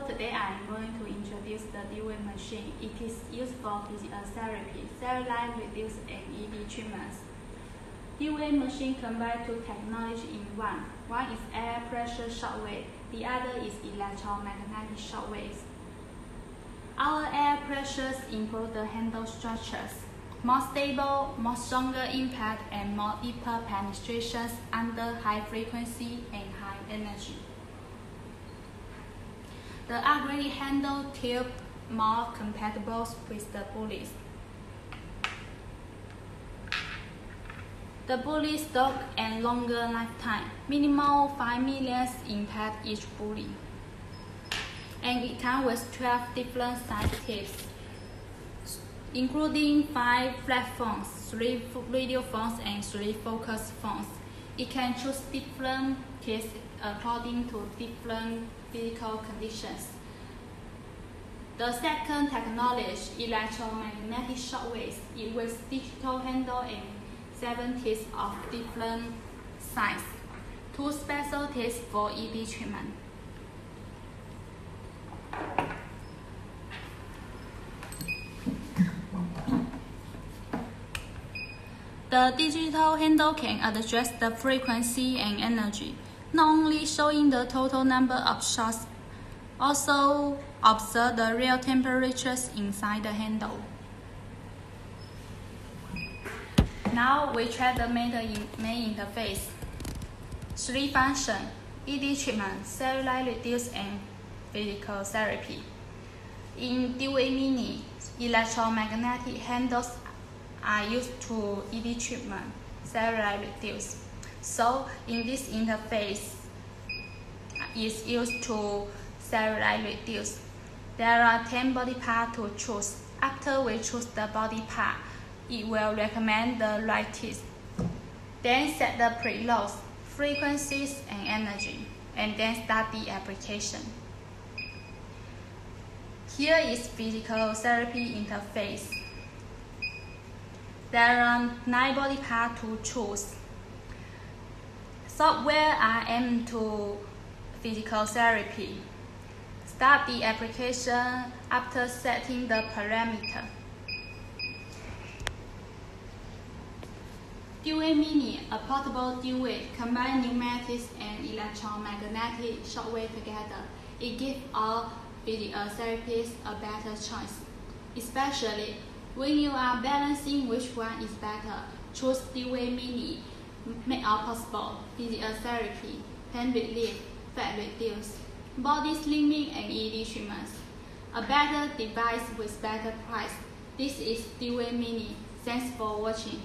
today I am going to introduce the DUA machine. It is used for physical therapy, cellulite reduce and ED treatments. DUA machine combines two technologies in one. One is air pressure shockwave, the other is electromagnetic shockwaves. Our air pressures improve the handle structures, more stable, more stronger impact, and more deeper penetrations under high frequency and high energy. The upgraded handle tube more compatible with the bullies. The bully stock and longer lifetime, minimal 5 million impact each bully. And it comes with 12 different size tips, including 5 flat phones, 3 radio phones, and 3 focus phones. It can choose different tips according to different physical conditions. The second technology, electromagnetic shockwaves, it with digital handle and 7 tips of different size, 2 special tips for ED treatment. The digital handle can address the frequency and energy, not only showing the total number of shots, also observe the real temperatures inside the handle. Now we try the main interface. 3 functions: ED treatment, cellulite reduce, and physical therapy. In DUA Mini, electromagnetic handles are used to ED treatment, cellulite reduce. So in this interface is used to cellulite reduce. There are 10 body parts to choose. After we choose the body part, it will recommend the right tip. Then set the preloads, frequencies, and energy, and then start the application. Here is physical therapy interface. There are 9 body parts to choose. Software are aimed to physical therapy. Start the application after setting the parameter. DUA Mini, a portable DUA, combines pneumatics and electromagnetic shockwave together. It gives all physical therapists a better choice, especially when you are balancing which one is better. Choose DUA Mini. Make all possible: physical therapy, pain relief, fat reduce, body slimming, and ED treatments. A better device with better price. This is DUA Mini. Thanks for watching.